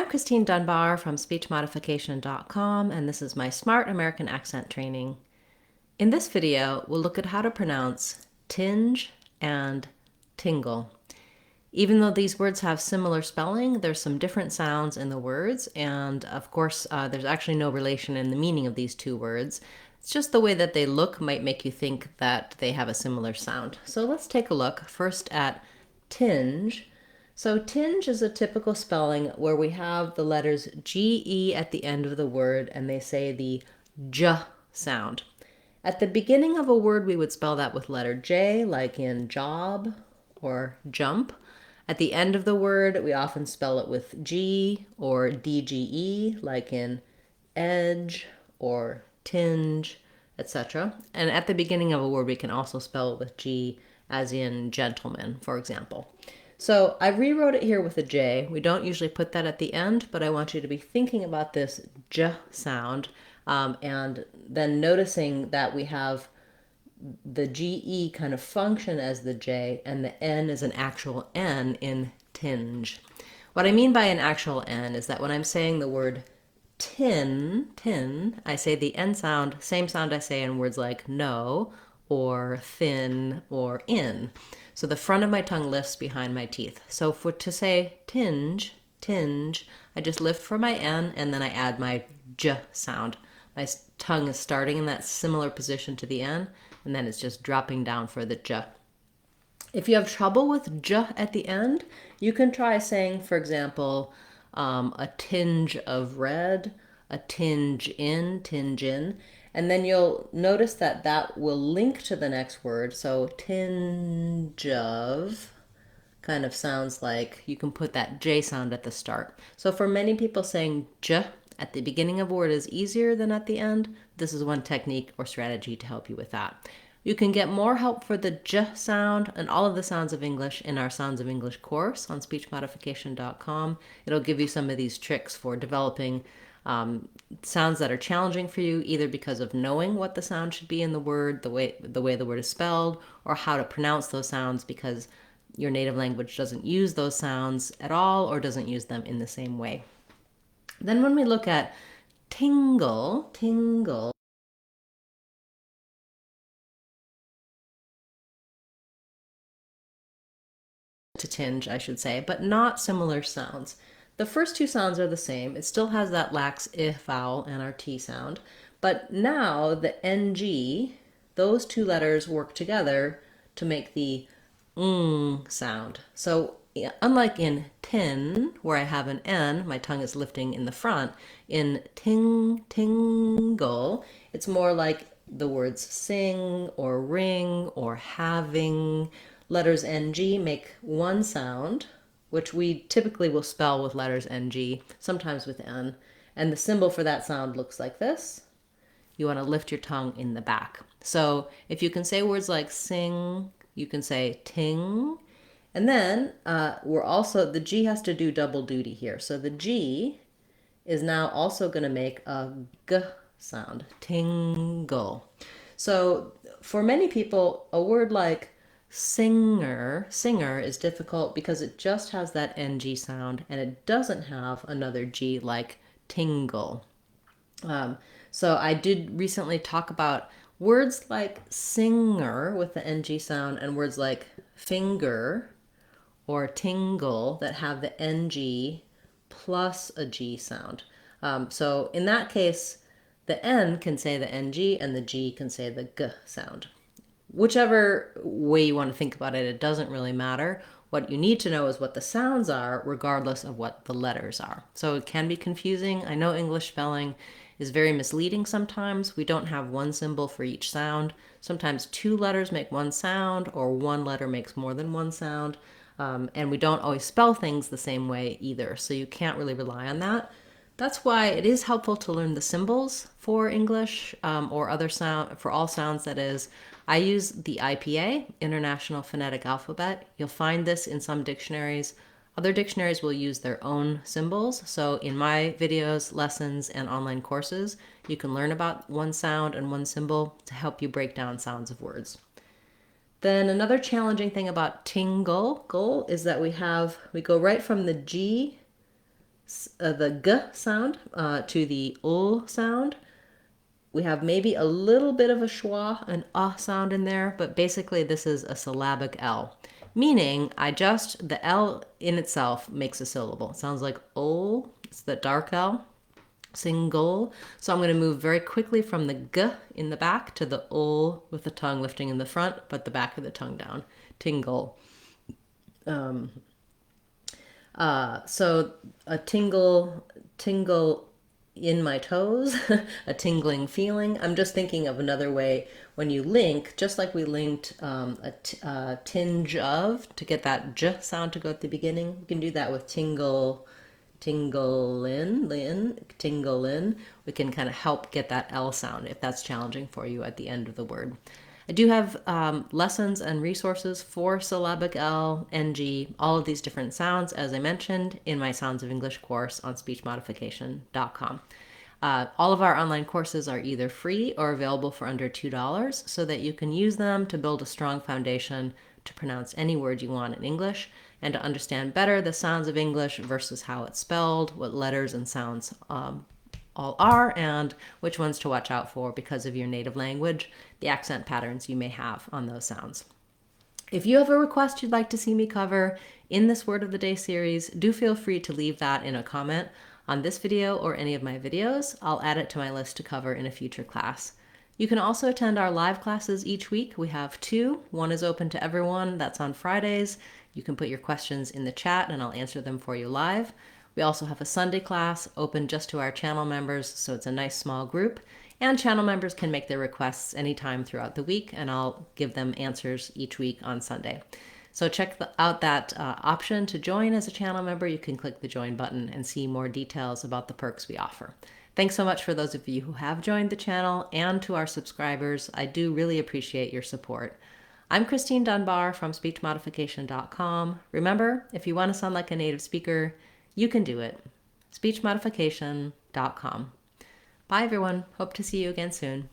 I'm Christine Dunbar from speechmodification.com, and this is my Smart American Accent training. In this video, we'll look at how to pronounce tinge and tingle. Even though these words have similar spelling, there's some different sounds in the words, and of course, there's actually no relation in the meaning of these two words. It's just the way that they look might make you think that they have a similar sound. So let's take a look first at tinge. So tinge is a typical spelling where we have the letters G-E at the end of the word, and they say the J sound. At the beginning of a word, we would spell that with letter J, like in job or jump. At the end of the word, we often spell it with G or DGE, like in edge or tinge, etc. And at the beginning of a word, we can also spell it with G, as in gentleman, for example. So I rewrote it here with a J. We don't usually put that at the end, but I want you to be thinking about this J sound and then noticing that we have the GE kind of function as the J and the N is an actual N in tinge. What I mean by an actual N is that when I'm saying the word tin, I say the N sound, same sound I say in words like no or thin or in. So the front of my tongue lifts behind my teeth. So to say tinge, I just lift for my N and then I add my J sound. My tongue is starting in that similar position to the N, and then it's just dropping down for the J. If you have trouble with J at the end, you can try saying, for example, a tinge of red, a tinge in, and then you'll notice that that will link to the next word. So tinge of kind of sounds like you can put that J sound at the start. So for many people, saying J at the beginning of a word is easier than at the end. This is one technique or strategy to help you with that. You can get more help for the J sound and all of the sounds of English in our Sounds of English course on speechmodification.com. It'll give you some of these tricks for developing sounds that are challenging for you, either because of knowing what the sound should be in the word, the way the word is spelled, or how to pronounce those sounds because your native language doesn't use those sounds at all or doesn't use them in the same way. Then when we look at tingle, to tinge, I should say, but not similar sounds. The first two sounds are the same. It still has that lax I vowel and our T sound, but now the NG, those two letters work together to make the sound. So unlike in tin, where I have an N, my tongue is lifting in the front, in tingle, it's more like the words sing or ring or having. Letters NG make one sound, which we typically will spell with letters NG, sometimes with N, and the symbol for that sound looks like this. You want to lift your tongue in the back. So if you can say words like sing, you can say ting, and then the G has to do double duty here. So the G is now also going to make a G sound, tingle. So for many people, a word like singer is difficult because it just has that NG sound and it doesn't have another G like tingle. So I did recently talk about words like singer with the NG sound and words like finger or tingle that have the NG plus a G sound. So in that case, the N can say the NG and the G can say the G sound. Whichever way you want to think about it, it doesn't really matter. What you need to know is what the sounds are, regardless of what the letters are. So it can be confusing. I know English spelling is very misleading sometimes. We don't have one symbol for each sound. Sometimes two letters make one sound, or one letter makes more than one sound. And we don't always spell things the same way either. So you can't really rely on that. That's why it is helpful to learn the symbols for English or other sound, for all sounds that is. I use the IPA, International Phonetic Alphabet. You'll find this in some dictionaries. Other dictionaries will use their own symbols. So in my videos, lessons, and online courses, you can learn about one sound and one symbol to help you break down sounds of words. Then another challenging thing about tingle is that we go right from the G the g sound to the ul sound. We have maybe a little bit of a schwa, an sound in there, but basically this is a syllabic L, meaning the L in itself makes a syllable. It sounds like ol, it's the dark L, single. So I'm going to move very quickly from the g in the back to the ol with the tongue lifting in the front, but the back of the tongue down. Tingle. So a tingle in my toes, a tingling feeling. I'm just thinking of another way when you link, just like we linked a tinge of to get that j sound to go at the beginning. You can do that with tingle, tingle in. We can kind of help get that L sound if that's challenging for you at the end of the word. I do have lessons and resources for syllabic L, NG, all of these different sounds, as I mentioned, in my Sounds of English course on speechmodification.com. All of our online courses are either free or available for under $2 so that you can use them to build a strong foundation to pronounce any word you want in English and to understand better the sounds of English versus how it's spelled, what letters and sounds all are, and which ones to watch out for because of your native language, the accent patterns you may have on those sounds. If you have a request you'd like to see me cover in this Word of the Day series, do feel free to leave that in a comment on this video or any of my videos. I'll add it to my list to cover in a future class. You can also attend our live classes each week. We have two. One is open to everyone. That's on Fridays. You can put your questions in the chat and I'll answer them for you live. We also have a Sunday class open just to our channel members, so it's a nice small group. And channel members can make their requests anytime throughout the week, and I'll give them answers each week on Sunday. So check out that option to join as a channel member. You can click the join button and see more details about the perks we offer. Thanks so much for those of you who have joined the channel, and to our subscribers. I do really appreciate your support. I'm Christine Dunbar from speechmodification.com. Remember, if you want to sound like a native speaker, you can do it. speechmodification.com. Bye, everyone. Hope to see you again soon.